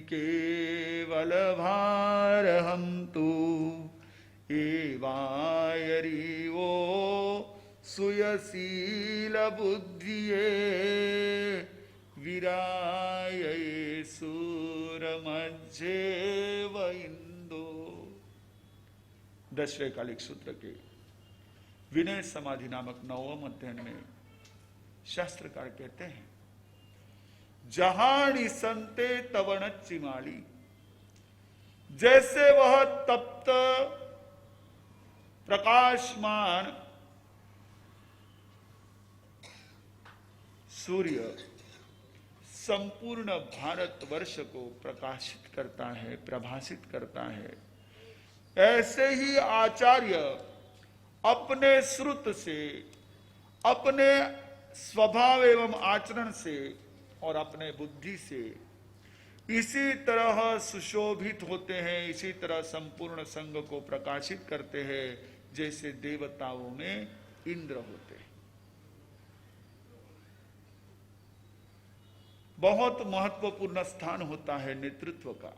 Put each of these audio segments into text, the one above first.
केवल भार हम तू एवायरी वो सुयशील बुद्धिये विराय सूर मध्य व इंदो। 10वें कालिक सूत्र के विनय समाधि नामक 9वें अध्ययन में शास्त्रकार कहते हैं, जहां संते तवण चिमाली, जैसे वह तप्त प्रकाशमान सूर्य संपूर्ण भारतवर्ष को प्रकाशित करता है, प्रभासित करता है, ऐसे ही आचार्य अपने श्रुत से, अपने स्वभाव एवं आचरण से और अपने बुद्धि से इसी तरह सुशोभित होते हैं, इसी तरह संपूर्ण संग को प्रकाशित करते हैं जैसे देवताओं में इंद्र होते हैं। बहुत महत्वपूर्ण स्थान होता है नेतृत्व का।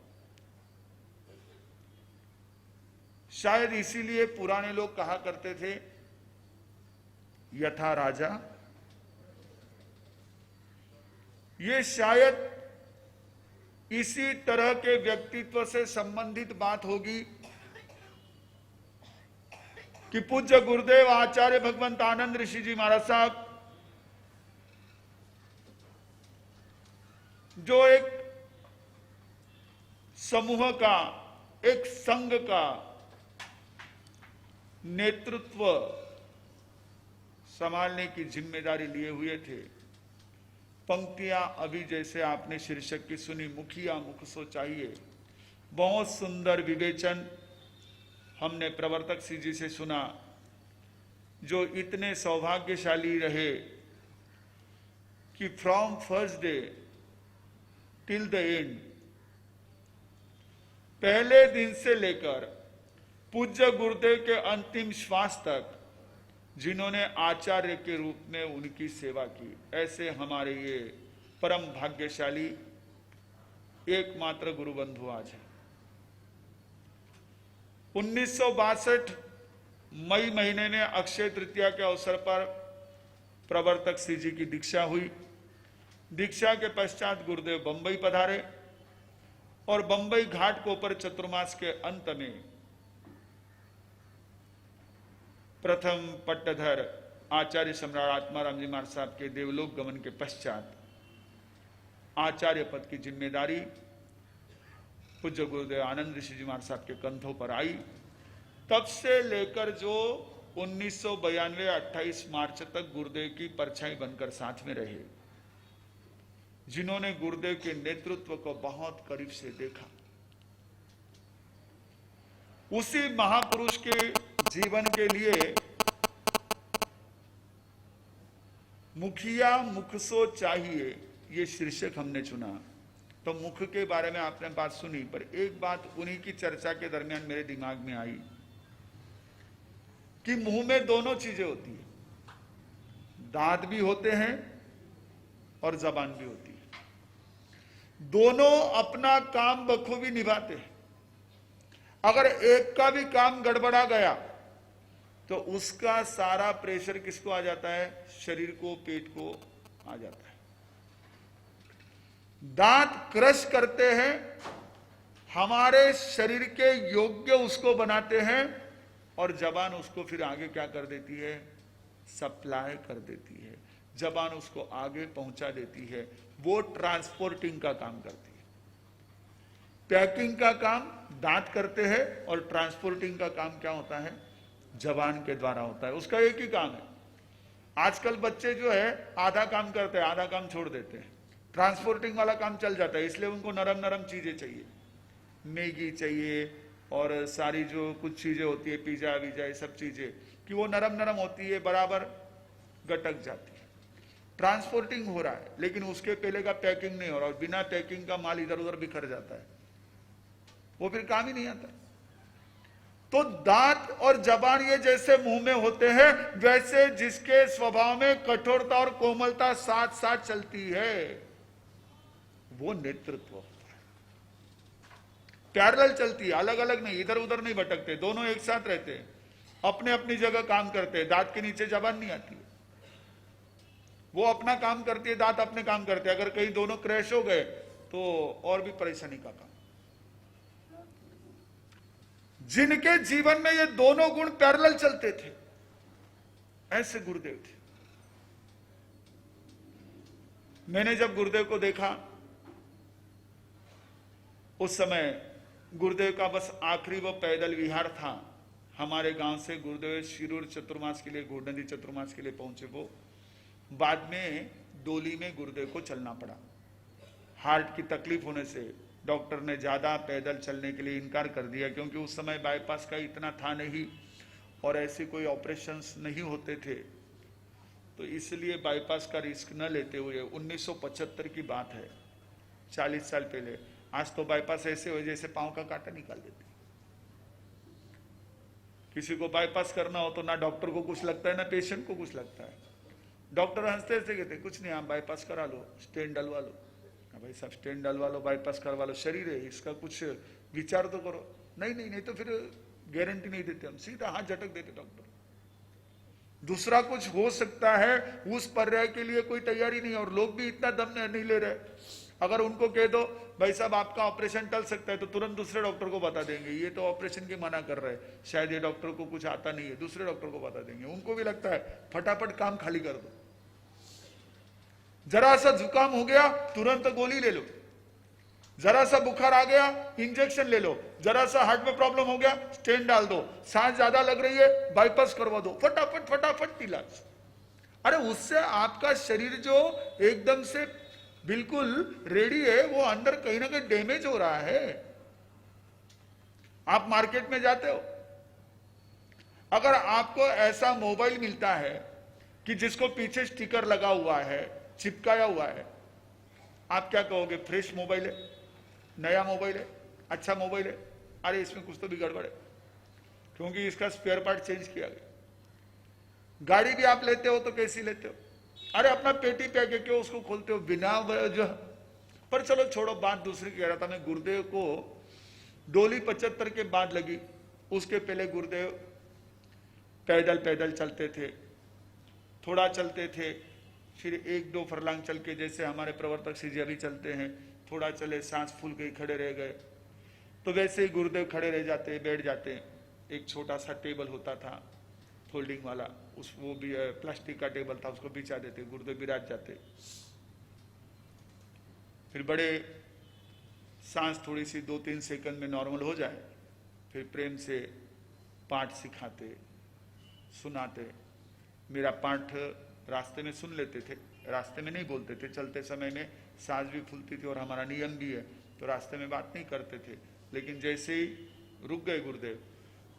शायद इसीलिए पुराने लोग कहा करते थे, यथा राजा। ये शायद इसी तरह के व्यक्तित्व से संबंधित बात होगी कि पूज्य गुरुदेव आचार्य भगवंत आनंद ऋषि जी महाराज साहब, जो एक समूह का, एक संघ का नेतृत्व संभालने की जिम्मेदारी लिए हुए थे। पंक्तियां अभी जैसे आपने शीर्षक की सुनी, मुखिया मुख सो चाहिए, बहुत सुंदर विवेचन हमने प्रवर्तक श्री जी से सुना, जो इतने सौभाग्यशाली रहे कि from first day till the end, पहले दिन से लेकर पूज्य गुरुदेव के अंतिम श्वास तक जिन्होंने आचार्य के रूप में उनकी सेवा की, ऐसे हमारे ये परम भाग्यशाली एकमात्र गुरु बंधु आज है। 1962 मई महीने में अक्षय तृतीया के अवसर पर प्रवर्तक श्री जी की दीक्षा हुई। दीक्षा के पश्चात गुरुदेव बंबई पधारे और बंबई घाट कोपर चतुर्मास के अंत में प्रथम पट्टधर आचार्य सम्राट आत्माराम जी महाराज साहब के देवलोक गमन के पश्चात आचार्य पद की जिम्मेदारी पूज्य गुरुदेव आनंद ऋषि जी महाराज साहब के कंधों पर आई। तब से लेकर जो 1992 28 मार्च तक गुरुदेव की परछाई बनकर साथ में रहे, जिन्होंने गुरुदेव के नेतृत्व को बहुत करीब से देखा, उसी महापुरुष के जीवन के लिए मुखिया मुख सो चाहिए, ये शीर्षक हमने चुना। तो मुख के बारे में आपने बात सुनी, पर एक बात उन्हीं की चर्चा के दरमियान मेरे दिमाग में आई कि मुंह में दोनों चीजें होती है, दांत भी होते हैं और जबान भी होती है। दोनों अपना काम बखूबी निभाते हैं। अगर एक का भी काम गड़बड़ा गया तो उसका सारा प्रेशर किसको आ जाता है? शरीर को, पेट को आ जाता है। दांत क्रश करते हैं, हमारे शरीर के योग्य उसको बनाते हैं, और जबान उसको फिर आगे क्या कर देती है? सप्लाई कर देती है। जबान उसको आगे पहुंचा देती है, वो ट्रांसपोर्टिंग का काम करती है। पैकिंग का काम दांत करते हैं और ट्रांसपोर्टिंग का काम क्या होता है? जबान के द्वारा होता है। उसका एक ही काम है। आजकल बच्चे जो है आधा काम करते हैं, आधा काम छोड़ देते हैं। ट्रांसपोर्टिंग वाला काम चल जाता है, इसलिए उनको नरम नरम चीजें चाहिए, मैगी चाहिए और सारी जो कुछ चीजें होती है, पिज्जा विजा, ये सब चीजें, कि वो नरम नरम होती है, बराबर गटक जाती है। ट्रांसपोर्टिंग हो रहा है, लेकिन उसके पहले का पैकिंग नहीं हो रहा, और बिना पैकिंग का माल इधर उधर बिखर जाता है, वो फिर काम ही नहीं आता। तो दांत और जबान ये जैसे मुंह में होते हैं, वैसे जिसके स्वभाव में कठोरता और कोमलता साथ साथ चलती है, वो नेतृत्व होता है। पैरेलल चलती है, अलग अलग नहीं, इधर उधर नहीं भटकते, दोनों एक साथ रहते हैं, अपने अपनी जगह काम करते हैं। दांत के नीचे जबान नहीं आती है, वो अपना काम करती है, दांत अपने काम करते हैं। अगर कहीं दोनों क्रैश हो गए तो और भी परेशानी का काम। जिनके जीवन में ये दोनों गुण पैरेलल चलते थे, ऐसे गुरुदेव थे। मैंने जब गुरुदेव को देखा, उस समय गुरुदेव का बस आखिरी वो पैदल विहार था। हमारे गांव से गुरुदेव शिरूर चतुर्मास के लिए, घोड़नदी चतुर्मास के लिए पहुंचे। वो बाद में डोली में गुरुदेव को चलना पड़ा। हार्ट की तकलीफ होने से डॉक्टर ने ज्यादा पैदल चलने के लिए इनकार कर दिया, क्योंकि उस समय बाईपास का इतना था नहीं और ऐसे कोई ऑपरेशंस नहीं होते थे, तो इसलिए बाईपास का रिस्क न लेते हुए 1975 की बात है, 40 साल पहले। आज तो बाईपास ऐसे हो जैसे पांव का कांटा निकाल देते। किसी को बाईपास करना हो तो ना डॉक्टर को कुछ लगता है ना पेशेंट को कुछ लगता है। डॉक्टर हंसते हंसते कहते कुछ नहीं, आप बाईपास करा लो, स्टेंट डलवा लो। भाई साहब स्टेंट डलवा लो, बाईपास करवा लो, शरीर है इसका, कुछ विचार तो करो। नहीं नहीं नहीं, तो फिर गारंटी नहीं देते हम, सीधा हाथ झटक देते डॉक्टर। दूसरा कुछ हो सकता है, उस पर्याय के लिए कोई तैयारी नहीं, और लोग भी इतना दम नहीं ले रहे। अगर उनको कह दो भाई साहब आपका ऑपरेशन टल सकता है, तो तुरंत दूसरे डॉक्टर को बता देंगे, ये तो ऑपरेशन की मना कर रहे हैं, शायद ये डॉक्टर को कुछ आता नहीं है, दूसरे डॉक्टर को बता देंगे। उनको भी लगता है फटाफट काम खाली कर दो। जरा सा जुकाम हो गया तुरंत गोली ले लो, जरा सा बुखार आ गया इंजेक्शन ले लो, जरा सा हार्ट में प्रॉब्लम हो गया स्टेंट डाल दो, सांस ज्यादा लग रही है बाईपास करवा दो, फटाफट फटाफट इलाज। अरे उससे आपका शरीर जो एकदम से बिल्कुल रेडी है, वो अंदर कहीं ना कहीं डैमेज हो रहा है। आप मार्केट में जाते हो, अगर आपको ऐसा मोबाइल मिलता है कि जिसको पीछे स्टिकर लगा हुआ है, चिपकाया हुआ है, आप क्या कहोगे? फ्रेश मोबाइल है, नया मोबाइल है, अच्छा मोबाइल है। अरे इसमें कुछ तो भी गड़बड़ है, क्योंकि इसका स्पेयर पार्ट चेंज किया गया। गाड़ी भी आप लेते हो तो कैसी लेते हो? अरे अपना पेटी पे आके क्यों उसको खोलते हो बिना वजह? पर चलो छोड़ो, बात दूसरी कह रहा था मैं। गुरुदेव को डोली 75 के बाद लगी, उसके पहले गुरुदेव पैदल पैदल चलते थे, थोड़ा चलते थे, फिर 1-2 फरलांग चल के, जैसे हमारे प्रवर्तक श्री जी अभी चलते हैं, थोड़ा चले सांस फूल गई खड़े रह गए, तो वैसे ही गुरुदेव खड़े रह जाते, बैठ जाते। एक छोटा सा टेबल होता था फोल्डिंग वाला, उस वो भी प्लास्टिक का टेबल था, उसको बिछा देते, गुरुदेव विराज जाते। फिर बड़े सांस थोड़ी सी 2-3 सेकंड में नॉर्मल हो जाए, फिर प्रेम से पाठ सिखाते, सुनाते। मेरा पाठ रास्ते में सुन लेते थे, रास्ते में नहीं बोलते थे, चलते समय में सांस भी फूलती थी और हमारा नियम भी है, तो रास्ते में बात नहीं करते थे। लेकिन जैसे ही रुक गए गुरुदेव,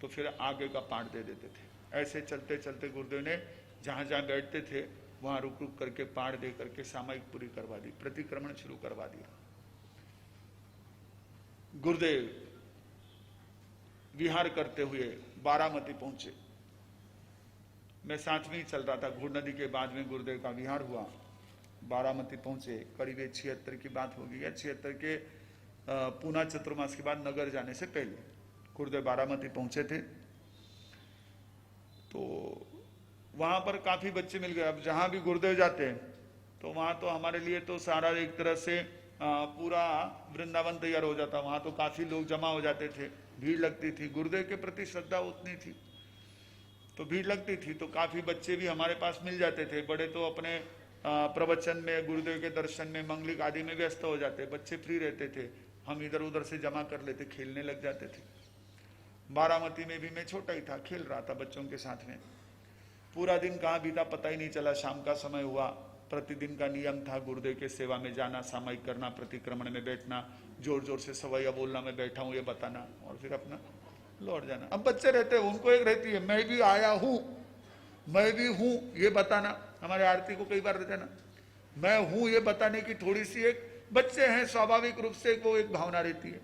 तो फिर आगे का पाठ दे देते थे। ऐसे चलते चलते गुरुदेव ने जहां जहां बैठते थे वहां रुक रुक करके पाठ दे करके सामायिक पूरी करवा दी, प्रतिक्रमण शुरू करवा दिया। गुरुदेव विहार करते हुए बारामती पहुंचे। मैं साथ में ही चल रहा था। घोड़नदी के बाद में गुरुदेव का विहार हुआ, बारामती पहुंचे। करीब 76 की बात होगी, या 76 के पूना चतुर्मास के बाद नगर जाने से पहले गुरुदेव बारामती पहुंचे थे। तो वहां पर काफी बच्चे मिल गए। अब जहां भी गुरुदेव जाते हैं तो वहां तो हमारे लिए तो सारा एक तरह से पूरा वृंदावन तैयार हो जाता। वहां तो काफी लोग जमा हो जाते थे, भीड़ लगती थी। गुरुदेव के प्रति श्रद्धा उतनी थी तो भीड़ लगती थी, तो काफी बच्चे भी हमारे पास मिल जाते थे। बड़े तो अपने प्रवचन में, गुरुदेव के दर्शन में, मंगलिक आदि में व्यस्त हो जाते, बच्चे फ्री रहते थे, हम इधर उधर से जमा कर लेते, खेलने लग जाते थे। बारामती में भी मैं छोटा ही था, खेल रहा था बच्चों के साथ में। पूरा दिन कहाँ बीता पता ही नहीं चला। शाम का समय हुआ। प्रतिदिन का नियम था गुरुदेव के सेवा में जाना, सामायिक करना, प्रतिक्रमण में बैठना, जोर जोर से सवैया बोलना, मैं बैठा हूँ ये बताना, और फिर अपना लौट जाना। अब बच्चे रहते हैं, उनको एक रहती है मैं भी आया हूँ, मैं भी हूँ ये बताना। हमारे आरती को कई बार रहता है ना, मैं हूँ ये बताने की थोड़ी सी एक, बच्चे हैं स्वाभाविक रूप से वो एक भावना रहती है।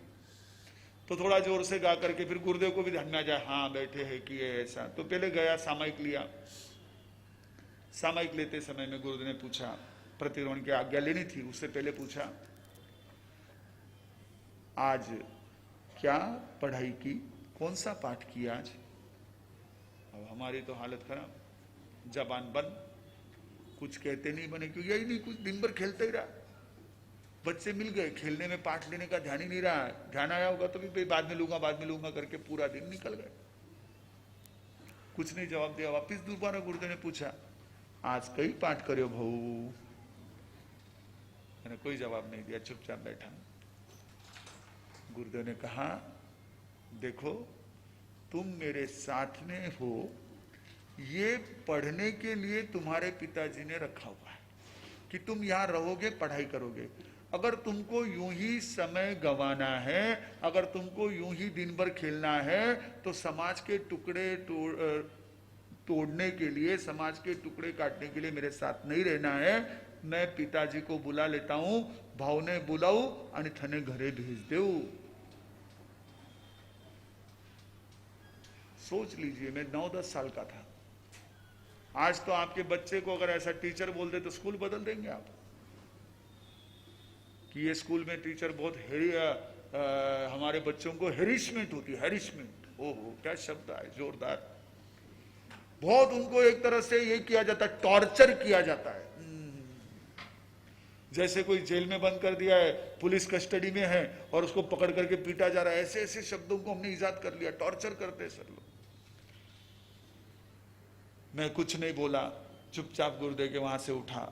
तो थोड़ा जोर से गा करके फिर गुरुदेव को भी ध्यान में आ जाए, हाँ बैठे हैं किए ऐसा। तो पहले गया, सामायिक लिया। सामायिक लेते समय में गुरुदेव ने पूछा, प्रतिक्रमण की आज्ञा लेनी थी, उससे पहले पूछा आज क्या पढ़ाई की, कौन सा पाठ किया आज? अब हमारी तो हालत खराब, जबान बंद, कुछ कहते नहीं बने, क्यों? यही नहीं, कुछ दिन भर खेलते ही रहा। बच्चे मिल गए, खेलने में पाठ लेने का ध्यान ही नहीं रहा। ध्यान आया होगा तो भी बाद में लूंगा करके पूरा दिन निकल गए, कुछ नहीं जवाब दिया। वापिस दोबारा गुरुदेव ने पूछा, आज कई पाठ करो भाऊ? मैंने कोई जवाब नहीं दिया, चुपचाप बैठा। गुरुदेव ने कहा, देखो तुम मेरे साथ में हो, ये पढ़ने के लिए तुम्हारे पिताजी ने रखा हुआ है कि तुम यहां रहोगे, पढ़ाई करोगे। अगर तुमको यूं ही समय गंवाना है, अगर तुमको यूं ही दिन भर खेलना है, तो समाज के टुकड़े तोड़ने के लिए, समाज के टुकड़े काटने के लिए मेरे साथ नहीं रहना है। मैं पिताजी को बुला लेता हूं, भावने बुलाऊ आणि थने घरे भेज देऊ। सोच लीजिए, मैं 9-10 साल का था। आज तो आपके बच्चे को अगर ऐसा टीचर बोल दे तो स्कूल बदल देंगे आप, कि ये स्कूल में टीचर बहुत हमारे बच्चों को हेरिशमेंट होती है, हेरिशमेंट। ओहो, क्या शब्द है, जोरदार। बहुत उनको एक तरह से ये किया जाता है, टॉर्चर किया जाता है। जैसे कोई जेल में बंद कर दिया है, पुलिस कस्टडी में है और उसको पकड़ करके पीटा जा रहा है, ऐसे ऐसे शब्दों को हमने इजाद कर लिया, टॉर्चर करते हैं सर लोग। मैं कुछ नहीं बोला, चुपचाप गुरुदेव के वहां से उठा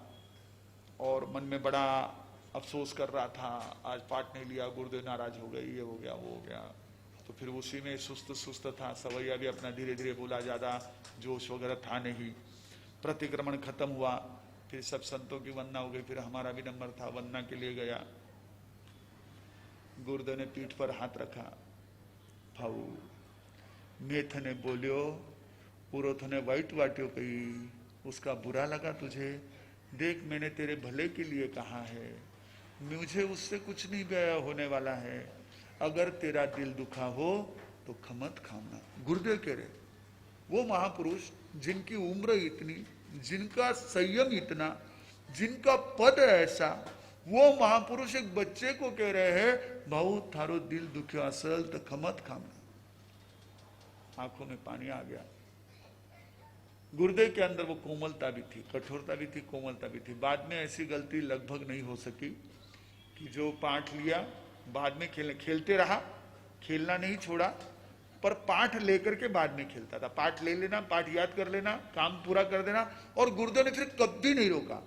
और मन में बड़ा अफसोस कर रहा था, आज पाठ नहीं लिया, गुरुदेव नाराज हो गए, ये हो गया, वो हो गया। तो फिर उसी में सुस्त था, सवैया भी अपना धीरे धीरे बोला, ज्यादा जोश वगैरह था नहीं। प्रतिक्रमण खत्म हुआ, फिर सब संतों की वंदना हो गई, फिर हमारा भी नंबर था, वंदना के लिए गया। गुरुदेव ने पीठ पर हाथ रखा, भाऊ मैं थने बोलियो, पूरो थने वाइट वाट्यो कही, उसका बुरा लगा तुझे? देख, मैंने तेरे भले के लिए कहा है, मुझे उससे कुछ नहीं होने वाला है। अगर तेरा दिल दुखा हो तो खमत खाना। गुरुदेव कह रहे, वो महापुरुष जिनकी उम्र इतनी, जिनका संयम इतना, जिनका पद ऐसा, वो महापुरुष एक बच्चे को कह रहे हैं, भाऊ थारो दिल दुखियो असल तो खमत खाना। आंखों में पानी आ गया। गुरुदेव के अंदर वो कोमलता भी थी, कठोरता भी थी, कोमलता भी थी। बाद में ऐसी गलती लगभग नहीं हो सकी कि जो पाठ लिया बाद में खेलते रहा, खेलना नहीं छोड़ा, पर पाठ लेकर के बाद में खेलता था। पाठ ले लेना, पाठ याद कर लेना, काम पूरा कर देना, और गुरुदेव ने फिर कभी नहीं रोका।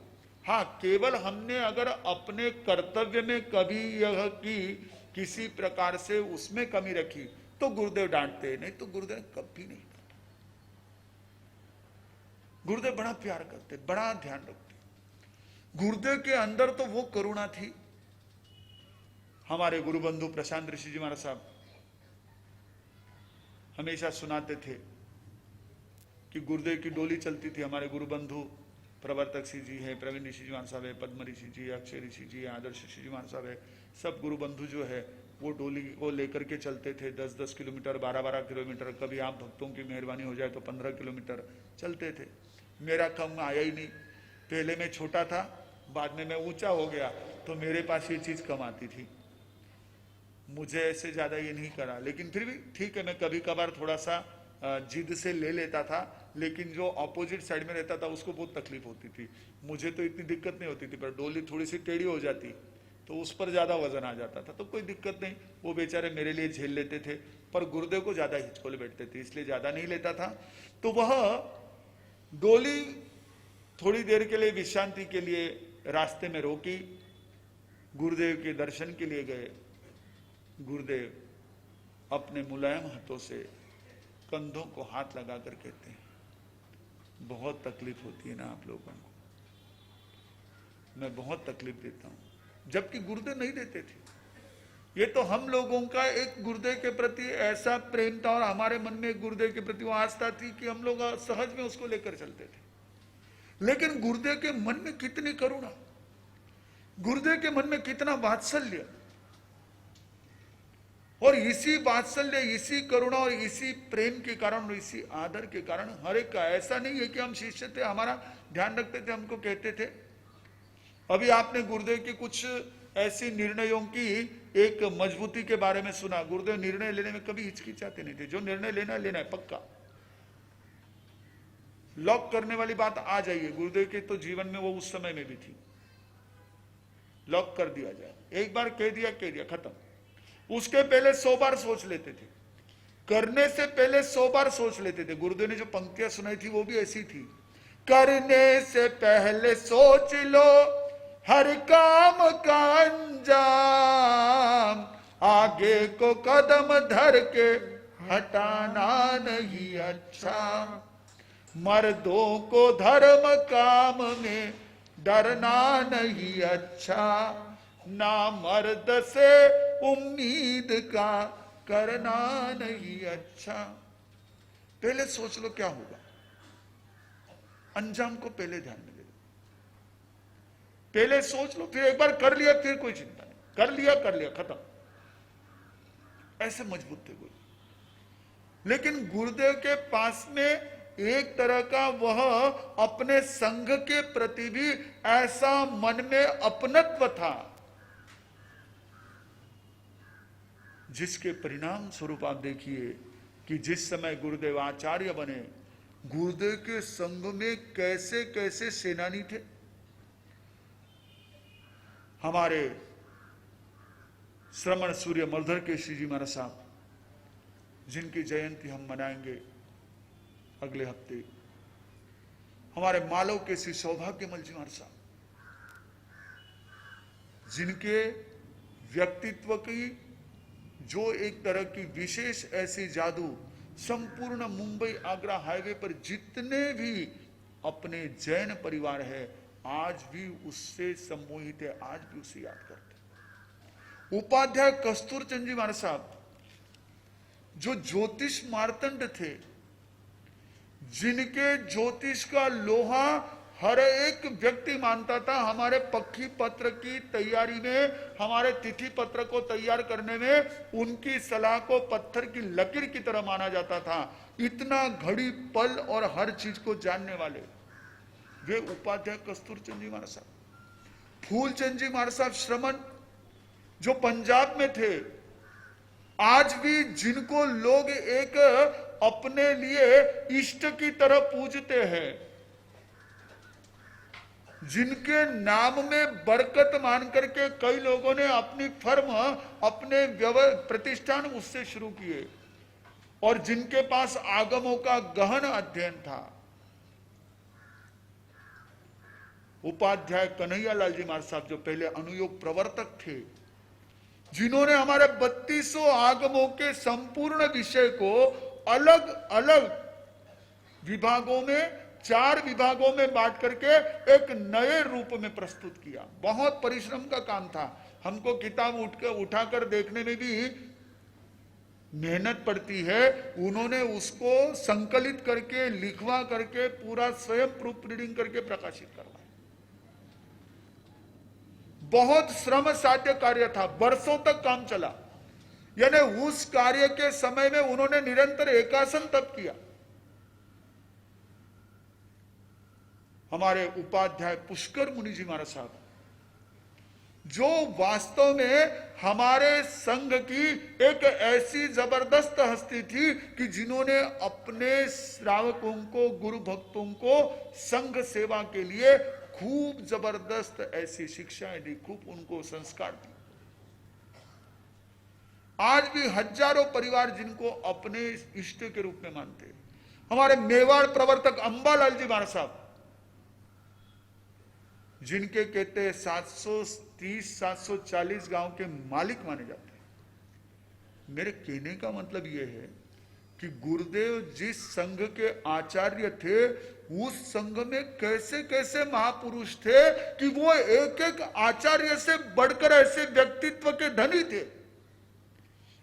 हाँ, केवल हमने अगर अपने कर्तव्य में कभी यह की किसी प्रकार से उसमें कमी रखी तो गुरुदेव डांटते, नहीं तो गुरुदेव कभी नहीं। गुरुदेव बड़ा प्यार करते, बड़ा ध्यान रखते। गुरुदेव के अंदर तो वो करुणा थी। हमारे गुरु बंधु प्रशांत ऋषि जी महाराज साहब हमेशा सुनाते थे कि गुरुदेव की डोली चलती थी। हमारे गुरु बंधु प्रवर्तक ऋषि जी है, प्रवीण ऋषि जी महाराज साहब है, पद्म ऋषि जी, अक्षय ऋषि जी, आदर्श ऋषि जी महाराज साहब है, सब गुरु बंधु जो है वो डोली को लेकर के चलते थे। 10-10 किलोमीटर, 12-12 किलोमीटर, कभी आप भक्तों की मेहरबानी हो जाए तो 15 किलोमीटर चलते थे। मेरा कम आया ही नहीं। पहले मैं छोटा था, बाद में मैं ऊंचा हो गया, तो मेरे पास ये चीज कम आती थी। मुझे ऐसे ज्यादा ये नहीं करा, लेकिन फिर भी ठीक है, मैं कभी कभार थोड़ा सा जिद से ले लेता था, लेकिन जो ऑपोजिट साइड में रहता था उसको बहुत तकलीफ होती थी। मुझे तो इतनी दिक्कत नहीं होती थी, पर डोली थोड़ी सी टेढ़ी हो जाती तो उस पर ज्यादा वजन आ जाता था, तो कोई दिक्कत नहीं, वो बेचारे मेरे लिए झेल लेते थे। पर गुरुदेव को ज्यादा हिचकोले बैठते थे, इसलिए ज्यादा नहीं लेता था। तो वह डोली थोड़ी देर के लिए विश्रांति के लिए रास्ते में रोकी, गुरुदेव के दर्शन के लिए गए। गुरुदेव अपने मुलायम हाथों से कंधों को हाथ लगाकर कहते हैं, बहुत तकलीफ होती है ना आप लोगों को, मैं बहुत तकलीफ देता हूं। जबकि गुरुदेव नहीं देते थे। ये तो हम लोगों का एक गुरुदेव के प्रति ऐसा प्रेम था और हमारे मन में एक गुरुदेव के प्रति वो आस्था थी कि हम लोग सहज में उसको लेकर चलते थे। लेकिन गुरुदेव के मन में कितनी करुणा, गुरुदेव के मन में कितना वात्सल्य, और इसी वात्सल्य, इसी करुणा और इसी प्रेम के कारण, इसी आदर के कारण हर एक का, ऐसा नहीं है कि हम शिष्य थे, हमारा ध्यान रखते थे, हमको कहते थे। अभी आपने गुरुदेव की कुछ ऐसी निर्णयों की एक मजबूती के बारे में सुना। गुरुदेव निर्णय लेने में कभी हिचकिचाते नहीं थे, जो निर्णय लेना है पक्का। लॉक करने वाली बात आ जाइए, गुरुदेव के तो जीवन में वो उस समय में भी थी, लॉक कर दिया जाए, एक बार कह दिया खत्म। उसके पहले 100 बार सोच लेते थे, करने से पहले 100 बार सोच लेते थे। गुरुदेव ने जो पंक्तियां सुनाई थी वो भी ऐसी थी, करने से पहले सोच लो हर काम का अंजाम, आगे को कदम धर के हटाना नहीं अच्छा, मर्दों को धर्म काम में डरना नहीं अच्छा, ना मर्द से उम्मीद का करना नहीं अच्छा। पहले सोच लो क्या होगा, अंजाम को पहले ध्यान में ले लो, पहले सोच लो, फिर एक बार कर लिया फिर कोई चिंता नहीं, कर लिया खत्म। ऐसे मजबूत थे गुरु। लेकिन गुरुदेव के पास में एक तरह का वह अपने संघ के प्रति भी ऐसा मन में अपनत्व था, जिसके परिणाम स्वरूप आप देखिए कि जिस समय गुरुदेव आचार्य बने, गुरुदेव के संघ में कैसे कैसे सेनानी थे। हमारे श्रमण सूर्य मलधर केसरी जी महाराज साहब, जिनकी जयंती हम मनाएंगे अगले हफ्ते, हमारे मालव केसरी सौभाग्यमल जी महाराज साहब, जिनके व्यक्तित्व की जो एक तरह की विशेष ऐसी जादू, संपूर्ण मुंबई आगरा हाईवे पर जितने भी अपने जैन परिवार है आज भी उससे सम्मोहित है, आज भी उसे याद करते हैं। उपाध्याय कस्तूरचंद जी महाराज साहब, जो ज्योतिष मार्तंड थे, जिनके ज्योतिष का लोहा हर एक व्यक्ति मानता था, हमारे पक्की पत्र की तैयारी में, हमारे तिथि पत्र को तैयार करने में उनकी सलाह को पत्थर की लकीर की तरह माना जाता था। इतना घड़ी पल और हर चीज को जानने वाले वे उपाध्याय कस्तूरचंद जी महाराज साहब। फूलचंद जी महाराज साहब श्रमण, जो पंजाब में थे, आज भी जिनको लोग एक अपने लिए इष्ट की तरह पूजते हैं, जिनके नाम में बरकत मान करके कई लोगों ने अपनी फर्म, अपने प्रतिष्ठान उससे शुरू किए, और जिनके पास आगमों का गहन अध्ययन था, उपाध्याय कन्हैयालाल जी महाराज साहब, जो पहले अनुयोग प्रवर्तक थे, जिन्होंने हमारे 3200 आगमों के संपूर्ण विषय को अलग अलग विभागों में, 4 विभागों में बांट करके एक नए रूप में प्रस्तुत किया। बहुत परिश्रम का काम था, हमको किताब उठाकर देखने में भी मेहनत पड़ती है। उन्होंने उसको संकलित करके, लिखवा करके, पूरा स्वयं प्रूफ रीडिंग करके प्रकाशित करवाया। बहुत श्रम साध्य कार्य था, वर्षों तक काम चला। यानी उस कार्य के समय में उन्होंने निरंतर एकासन तप किया। हमारे उपाध्याय पुष्कर मुनि जी महाराज साहब, जो वास्तव में हमारे संघ की एक ऐसी जबरदस्त हस्ती थी कि जिन्होंने अपने श्रावकों को, गुरु भक्तों को संघ सेवा के लिए खूब जबरदस्त ऐसी शिक्षाएं दी, खूब उनको संस्कार दिए। आज भी हजारों परिवार जिनको अपने इष्ट के रूप में मानते। हमारे मेवाड़ प्रवर्तक अंबालाल जी महाराज साहब, जिनके कहते 730-740 गांव के मालिक माने जाते हैं। मेरे कहने का मतलब यह है कि गुरुदेव जिस संघ के आचार्य थे, उस संघ में कैसे कैसे महापुरुष थे कि वो एक एक आचार्य से बढ़कर ऐसे व्यक्तित्व के धनी थे।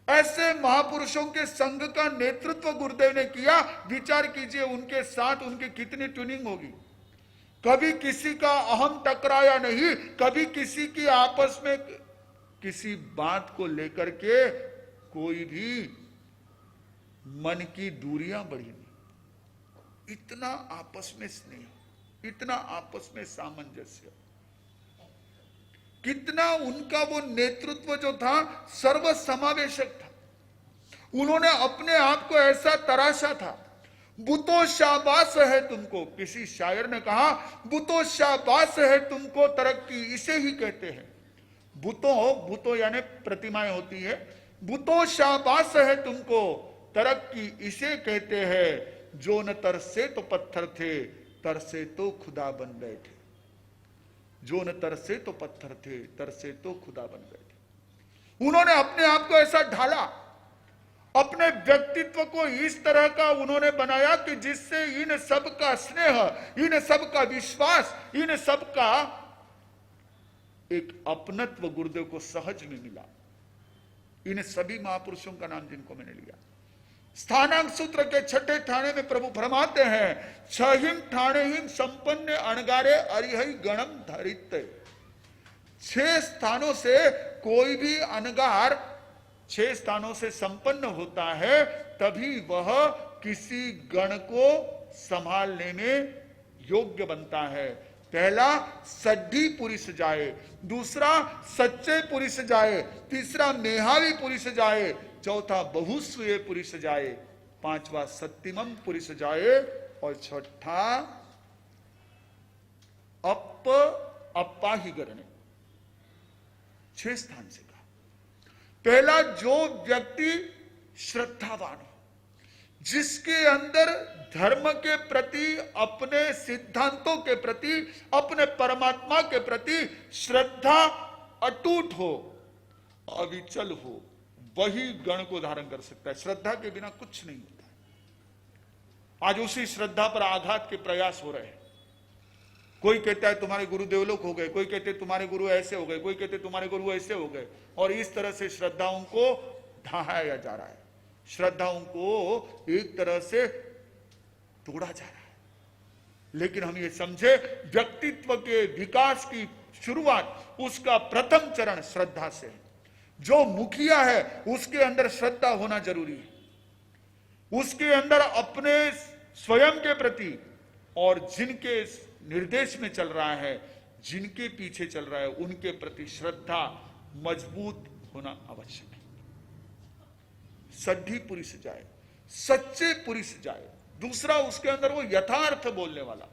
ऐसे महापुरुषों के संघ का नेतृत्व गुरुदेव ने किया। विचार कीजिए उनके साथ उनकी कितनी ट्यूनिंग होगी। कभी किसी का अहम टकराया नहीं, कभी किसी की आपस में किसी बात को लेकर के कोई भी मन की दूरियां बढ़ी नहीं। इतना आपस में स्नेह, इतना आपस में सामंजस्य। कितना उनका वो नेतृत्व जो था सर्व समावेशक था। उन्होंने अपने आप को ऐसा तराशा था। बुतो शाबाश है तुमको, किसी शायर ने कहा बुतो शाबाश है तुमको तरक्की, इसे ही कहते हैं। बुतो यानी प्रतिमाएं होती है। बुतो शाबाश है तुमको तरक्की, इसे कहते हैं। जो न तरसे तो पत्थर थे, तरसे तो खुदा बन बैठे। जो न तरसे तो पत्थर थे, तरसे तो खुदा बन बैठे। उन्होंने अपने आप को ऐसा ढाला, अपने व्यक्तित्व को इस तरह का उन्होंने बनाया कि जिससे इन सब का स्नेह, इन सब का विश्वास, इन सब का एक अपनत्व गुरुदेव को सहज में मिला। इन सभी महापुरुषों का नाम जिनको मैंने लिया, स्थानांक सूत्र के छठे ठाणे में प्रभु फरमाते हैं, छहिम ठाणे हिम संपन्न अणगारे अरिहई गणम धरित। 6 स्थानों से कोई भी अनगार 6 स्थानों से संपन्न होता है, तभी वह किसी गण को संभालने में योग्य बनता है। पहला सड्ढी पुरुष जाए, दूसरा सच्चे पुरुष जाए, तीसरा मेहावी पुरुष जाए, चौथा बहुस्वीय पुरुष जाए, पांचवा सत्यमम पुरुष जाए, और छठा अपाही गरणे। 6 स्थान से कहा। पहला, जो व्यक्ति श्रद्धावान हो, जिसके अंदर धर्म के प्रति, अपने सिद्धांतों के प्रति, अपने परमात्मा के प्रति श्रद्धा अटूट हो, अविचल हो, वही गण को धारण कर सकता है। श्रद्धा के बिना कुछ नहीं होता है। आज उसी श्रद्धा पर आघात के प्रयास हो रहे हैं। कोई कहता है तुम्हारे गुरु देवलोक हो गए, कोई कहते तुम्हारे गुरु ऐसे हो गए, कोई कहते तुम्हारे गुरु ऐसे हो गए, और इस तरह से श्रद्धाओं को ढहाया जा रहा है, श्रद्धाओं को एक तरह से तोड़ा जा रहा है। लेकिन हम ये समझे, व्यक्तित्व के विकास की शुरुआत, उसका प्रथम चरण श्रद्धा से है। जो मुखिया है उसके अंदर श्रद्धा होना जरूरी है। उसके अंदर अपने स्वयं के प्रति और जिनके निर्देश में चल रहा है, जिनके पीछे चल रहा है, उनके प्रति श्रद्धा मजबूत होना आवश्यक है। सड्ढी पुरुष जाए, सच्चे पुरुष जाए। दूसरा, उसके अंदर वो यथार्थ बोलने वाला,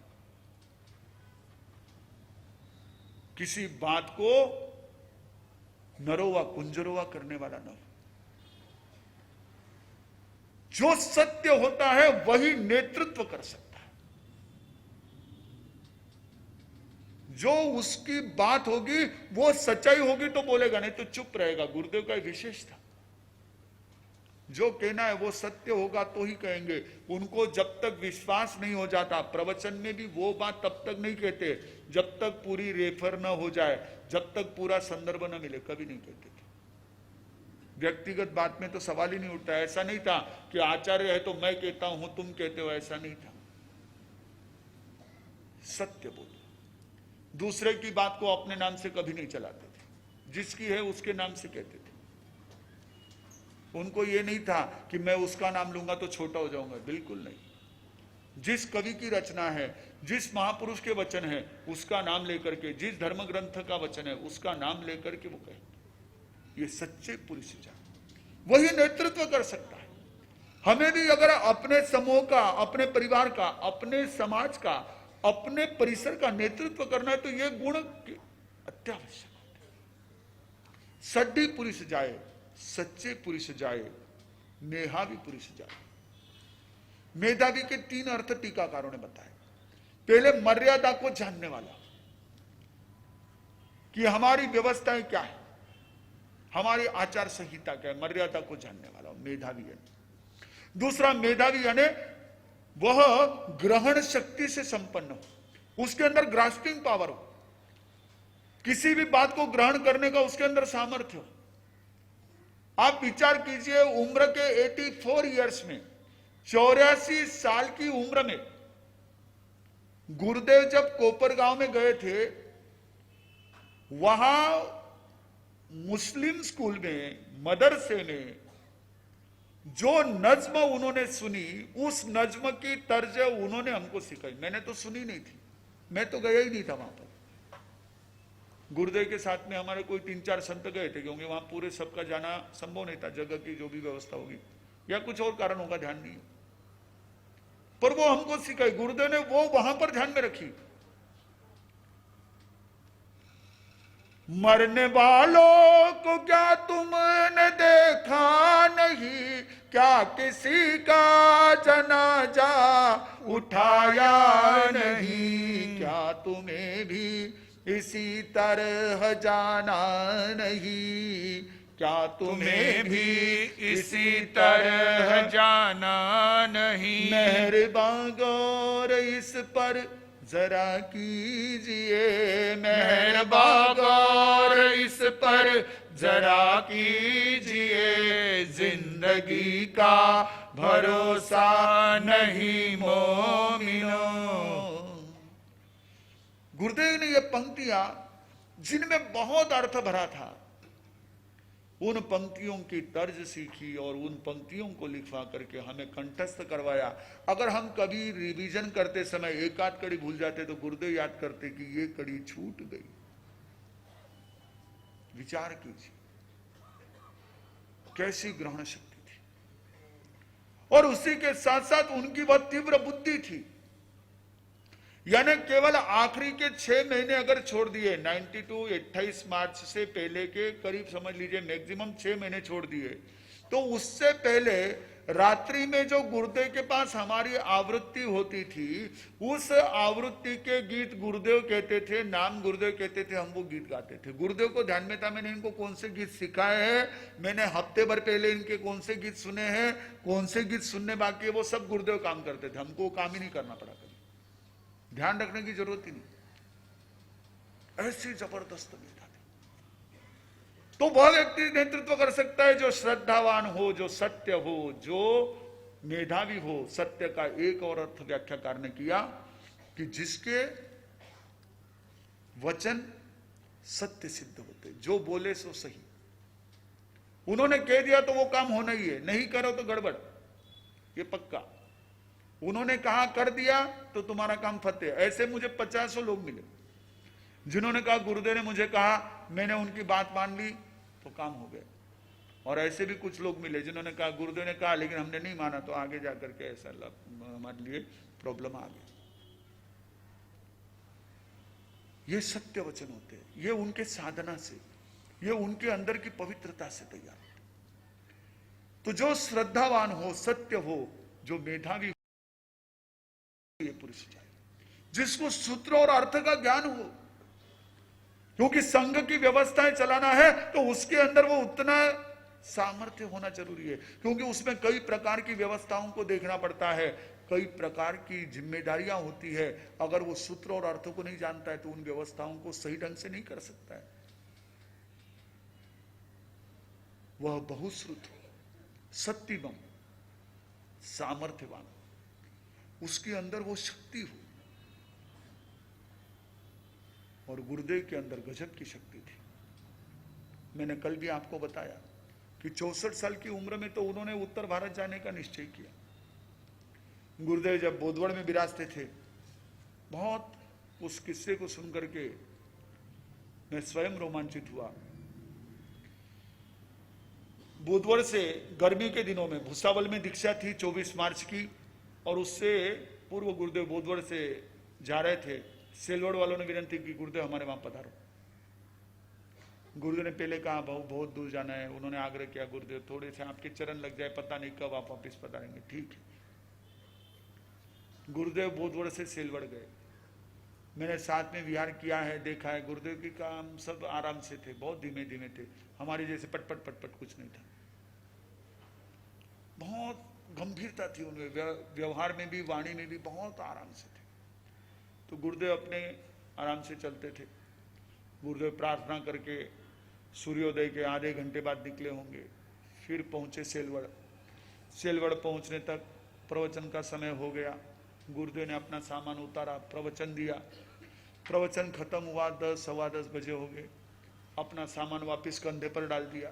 किसी बात को नरोवा कुंजरोवा करने वाला न हो। जो सत्य होता है वही नेतृत्व कर सकता है। जो उसकी बात होगी वो सच्चाई होगी तो बोलेगा, नहीं तो चुप रहेगा। गुरुदेव का विशेष था, जो कहना है वो सत्य होगा तो ही कहेंगे। उनको जब तक विश्वास नहीं हो जाता, प्रवचन में भी वो बात तब तक नहीं कहते जब तक पूरी रेफर न हो जाए, जब तक पूरा संदर्भ न मिले, कभी नहीं कहते थे। व्यक्तिगत बात में तो सवाल ही नहीं उठता। ऐसा नहीं था कि आचार्य है तो मैं कहता हूं तुम कहते हो, ऐसा नहीं था। सत्य बोलो। दूसरे की बात को अपने नाम से कभी नहीं चलाते थे, जिसकी है उसके नाम से कहते थे। उनको ये नहीं था कि मैं उसका नाम लूंगा तो छोटा हो जाऊंगा, बिल्कुल नहीं। जिस कवि की रचना है, जिस महापुरुष के वचन है, उसका नाम लेकर के, जिस धर्म ग्रंथ का वचन है उसका नाम लेकर के वो कहे। ये सच्चे पुरुष जान, वही नेतृत्व कर सकता है। हमें भी अगर अपने समूह का, अपने परिवार का, अपने समाज का, अपने परिसर का नेतृत्व करना है तो ये गुण अत्यावश्यक होते हैं। सड्ढी पुरुष जाए, सच्चे पुरुष जाए, मेधावी पुरुष जाए। मेधावी के 3 अर्थ टीकाकारों ने बताए। पहले, मर्यादा को जानने वाला, कि हमारी व्यवस्थाएं क्या है, हमारी आचार संहिता क्या है, मर्यादा को जानने वाला मेधावी है। दूसरा, मेधावी यानी वह ग्रहण शक्ति से संपन्न हो, उसके अंदर ग्रास्पिंग पावर हो, किसी भी बात को ग्रहण करने का उसके अंदर सामर्थ्य हो। आप विचार कीजिए, उम्र के 84 इयर्स में, 84 साल की उम्र में गुरुदेव जब कोपरगांव में गए थे, वहां मुस्लिम स्कूल में, मदरसे में जो नज्म उन्होंने सुनी, उस नज्म की तर्ज उन्होंने हमको सिखाई। मैंने तो सुनी नहीं थी, मैं तो गया ही नहीं था वहां पर। गुरुदेव के साथ में हमारे कोई 3-4 संत गए थे, क्योंकि वहां पूरे सबका जाना संभव नहीं था, जगह की जो भी व्यवस्था होगी या कुछ और कारणों का ध्यान नहीं, पर वो हमको सिखाई, गुरुदेव ने वो वहां पर ध्यान में रखी। मरने वालों को क्या तुमने देखा नहीं, क्या किसी का जनाजा उठाया नहीं, क्या तुम्हें भी इसी तरह जाना नहीं, क्या तुम्हें भी इसी तरह जाना नहीं। मेहरबान गौर इस पर जरा कीजिए, मेहरबान गौर इस पर जरा कीजिए, जिंदगी का भरोसा नहीं मोमिनो। गुरुदेव ने ये पंक्तियां जिनमें बहुत अर्थ भरा था, उन पंक्तियों की तर्ज सीखी और उन पंक्तियों को लिखवा करके हमें कंठस्थ करवाया। अगर हम कभी रिवीजन करते समय एक आध कड़ी भूल जाते तो गुरुदेव याद करते कि ये कड़ी छूट गई। विचार कीजिए कैसी ग्रहण शक्ति थी, और उसी के साथ साथ उनकी वह तीव्र बुद्धि थी। यानी केवल आखिरी के 6 महीने अगर छोड़ दिए, 28 मार्च से पहले के करीब समझ लीजिए मैक्सिमम 6 महीने छोड़ दिए, तो उससे पहले रात्रि में जो गुरुदेव के पास हमारी आवृत्ति होती थी, उस आवृत्ति के गीत गुरुदेव कहते थे, नाम गुरुदेव कहते थे, हम वो गीत गाते थे। गुरुदेव को ध्यान में था मैंने इनको कौन से गीत सिखाए हैं, मैंने हफ्ते भर पहले इनके कौन से गीत सुने हैं, कौन से गीत सुनने बाकी है, वो सब गुरुदेव काम करते थे। हमको काम ही नहीं करना पड़ा, ध्यान रखने की जरूरत ही नहीं। ऐसी जबरदस्त मेधा थी। तो वह व्यक्ति नेतृत्व कर सकता है जो श्रद्धावान हो, जो सत्य हो, जो मेधावी हो। सत्य का एक और अर्थ व्याख्याकार ने किया कि जिसके वचन सत्य सिद्ध होते, जो बोले सो सही। उन्होंने कह दिया तो वो काम होना ही है, नहीं करो तो गड़बड़, ये पक्का। उन्होंने कहा कर दिया तो तुम्हारा काम फतेह। ऐसे मुझे 50 लोग मिले जिन्होंने कहा गुरुदेव ने मुझे कहा, मैंने उनकी बात मान ली तो काम हो गया। और ऐसे भी कुछ लोग मिले जिन्होंने कहा गुरुदेव ने कहा लेकिन हमने नहीं माना, तो आगे जाकर के ऐसा हमारे लिए प्रॉब्लम आ गई। ये सत्य वचन होते हैं, ये उनके साधना से, ये उनके अंदर की पवित्रता से तैयार होते। तो जो श्रद्धावान हो, सत्य हो, जो मेधावी, ये पुरुष चाहिए जिसको सूत्र और अर्थ का ज्ञान हो, क्योंकि संघ की व्यवस्थाएं चलाना है तो उसके अंदर वो उतना सामर्थ्य होना जरूरी है, क्योंकि उसमें कई प्रकार की व्यवस्थाओं को देखना पड़ता है, कई प्रकार की जिम्मेदारियां होती है। अगर वो सूत्र और अर्थ को नहीं जानता है तो उन व्यवस्थाओं को सही ढंग से नहीं कर सकता है। वह बहुश्रुत हो, सत्यवम, सामर्थ्यवान, उसके अंदर वो शक्ति हो। और गुरुदेव के अंदर गजब की शक्ति थी। मैंने कल भी आपको बताया कि 64 साल की उम्र में तो उन्होंने उत्तर भारत जाने का निश्चय किया। गुरुदेव जब बोधवड़ में विराजते थे, बहुत उस किस्से को सुनकर के मैं स्वयं रोमांचित हुआ। बोधवड़ से गर्मी के दिनों में भुसावल में दीक्षा थी 24 मार्च की, और उससे पूर्व गुरुदेव बोधवड़ से जा रहे थे। सेलवड़ वालों ने विनती की गुरुदेव हमारे वहां पधारो। गुरुदेव ने पहले कहा बहुत दूर जाना है। उन्होंने आग्रह किया गुरुदेव थोड़े से आपके चरण लग जाए, पता नहीं कब आप वापिस पधारेंगे। ठीक है। गुरुदेव बोधवड़ से सेलवड़ गए। मैंने साथ में विहार किया है, देखा है। गुरुदेव के काम सब आराम से थे, बहुत धीमे धीमे थे, हमारे जैसे पटपट पटपट कुछ नहीं था। बहुत गंभीरता थी उनमें, व्यवहार में भी, वाणी में भी बहुत आराम से थे। तो गुरुदेव अपने आराम से चलते थे। गुरुदेव प्रार्थना करके सूर्योदय के आधे घंटे बाद निकले होंगे, फिर पहुंचे सेलवड़। सेलवड़ पहुंचने तक प्रवचन का समय हो गया। गुरुदेव ने अपना सामान उतारा, प्रवचन दिया। प्रवचन खत्म हुआ, 10 सवा 10 बजे हो गए। अपना सामान वापस कंधे पर डाल दिया।